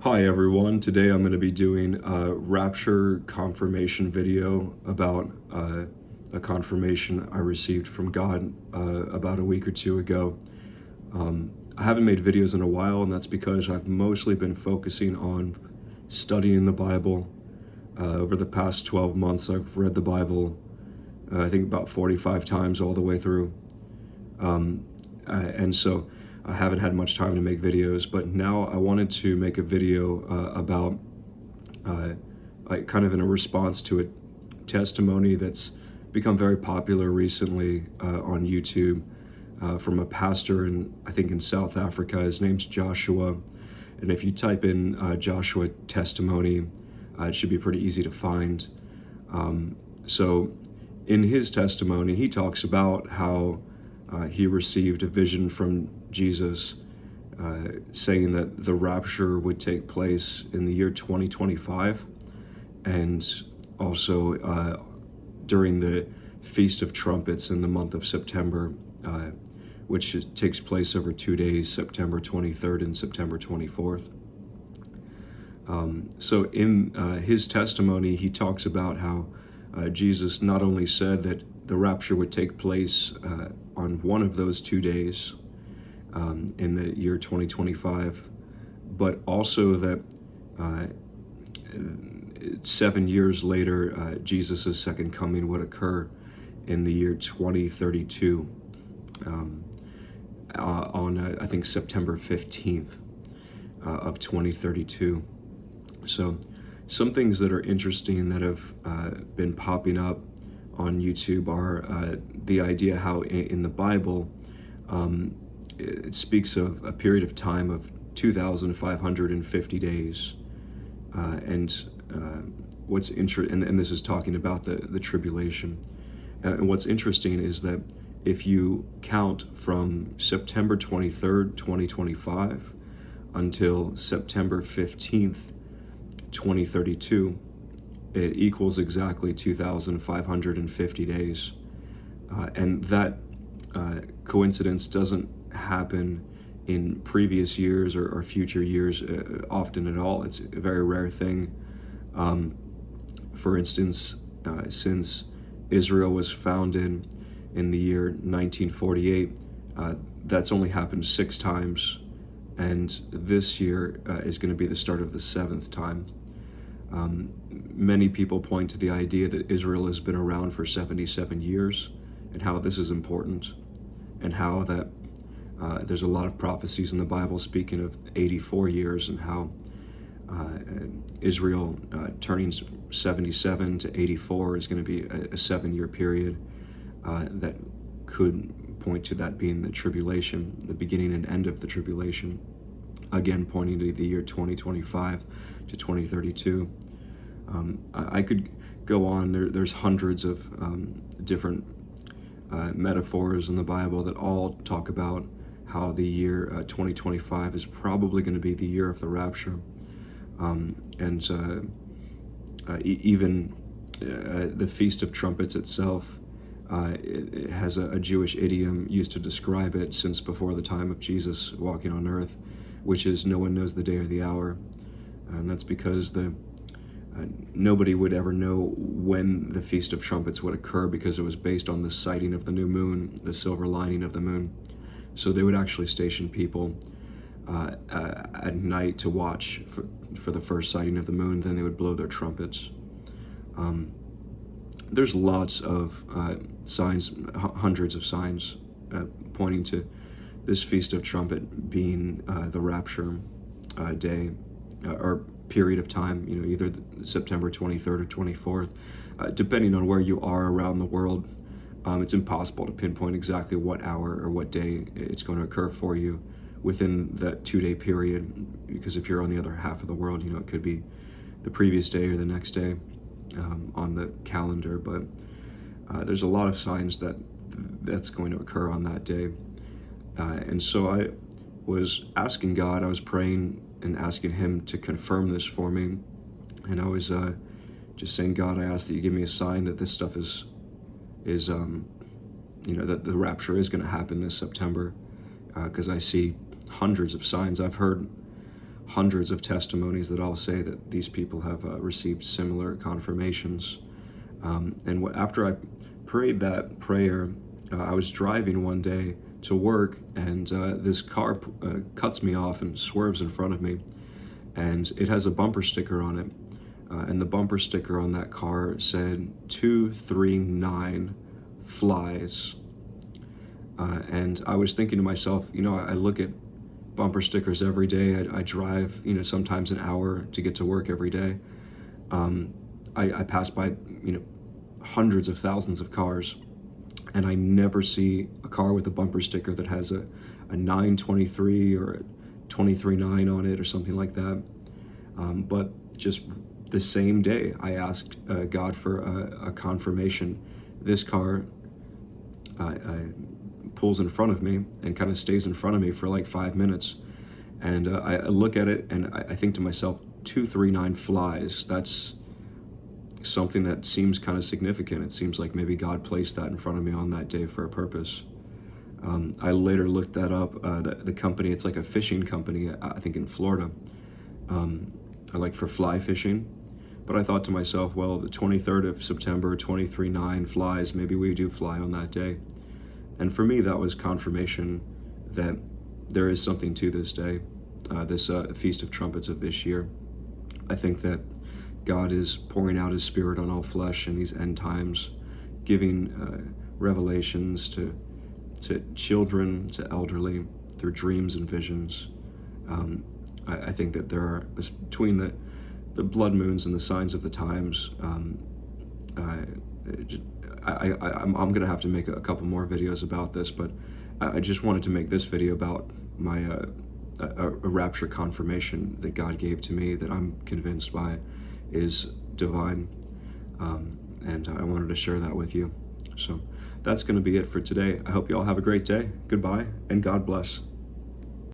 Hi everyone, today I'm going to be doing a Rapture confirmation video about a confirmation I received from God about a week or two ago. I haven't made videos in a while, and that's because I've mostly been focusing on studying the Bible. Over the past 12 months I've read the Bible I think about 45 times all the way through. And so I haven't had much time to make videos, but now I wanted to make a video about like kind of in a response to a testimony that's become very popular recently on YouTube from a pastor I think in South Africa. His name's Joshua, and if you type in Joshua testimony, it should be pretty easy to find. So in his testimony, he talks about how he received a vision from Jesus saying that the rapture would take place in the year 2025, and also during the Feast of Trumpets in the month of September, which takes place over 2 days, September 23rd and September 24th. So in his testimony, he talks about how Jesus not only said that the rapture would take place on one of those 2 days in the year 2025, but also that 7 years later, Jesus' second coming would occur in the year 2032 on, I think, September 15th of 2032. So some things that are interesting that have been popping up on YouTube are the idea how in the Bible it speaks of a period of time of 2,550 days, what's and this is talking about the tribulation. And what's interesting is that if you count from September 23rd, 2025 until September 15th, 2032, it equals exactly 2,550 days. And that coincidence doesn't happen in previous years or future years often at all. It's a very rare thing. For instance, since Israel was founded in the year 1948, that's only happened 6 times, and this year is going to be the start of the 7th time. Many people point to the idea that Israel has been around for 77 years and how this is important, and how that there's a lot of prophecies in the Bible speaking of 84 years, and how Israel turning 77 to 84 is going to be a 7-year period that could point to that being the tribulation, the beginning and end of the tribulation, again pointing to the year 2025 to 2032. I could go on. There's hundreds of different metaphors in the Bible that all talk about how the year 2025 is probably going to be the year of the rapture. Even the Feast of Trumpets itself, it has a Jewish idiom used to describe it since before the time of Jesus walking on earth, which is no one knows the day or the hour. And that's because nobody would ever know when the Feast of Trumpets would occur, because it was based on the sighting of the new moon, the silver lining of the moon. So they would actually station people at night to watch for the first sighting of the moon. Then they would blow their trumpets. There's lots of signs, hundreds of signs pointing to this Feast of Trumpet being the rapture day or period of time, either September 23rd or 24th, depending on where you are around the world. It's impossible to pinpoint exactly what hour or what day it's going to occur for you within that 2-day period, because if you're on the other half of the world, it could be the previous day or the next day on the calendar. But there's a lot of signs that's going to occur on that day. And so I was asking God, I was praying and asking him to confirm this for me. And I was just saying, God, I ask that you give me a sign that this stuff is that the rapture is going to happen this September, because I see hundreds of signs. I've heard hundreds of testimonies that all say that these people have received similar confirmations. After I prayed that prayer, I was driving one day to work, and this car cuts me off and swerves in front of me, and it has a bumper sticker on it. And the bumper sticker on that car said 239 flies. And I was thinking to myself, I look at bumper stickers every day. I drive, sometimes an hour to get to work every day. I pass by, hundreds of thousands of cars, and I never see a car with a bumper sticker that has a 923 or a 239 on it or something like that. But just the same day, I asked God for a confirmation. This car pulls in front of me and kind of stays in front of me for like 5 minutes. And I look at it and I think to myself, 239 flies. That's something that seems kind of significant. It seems like maybe God placed that in front of me on that day for a purpose. I later looked that up. The company, it's like a fishing company, I think in Florida, like for fly fishing. But I thought to myself, well, the 23rd of September, 239 flies, maybe we do fly on that day. And for me, that was confirmation that there is something to this day, this Feast of Trumpets of this year. I think that God is pouring out his Spirit on all flesh in these end times, giving revelations to children, to elderly, through dreams and visions. I think that there are, between the blood moons and the signs of the times, I'm going to have to make a couple more videos about this, but I just wanted to make this video about my a rapture confirmation that God gave to me that I'm convinced by is divine, and I wanted to share that with you. So that's going to be it for today. I hope you all have a great day. Goodbye, and God bless.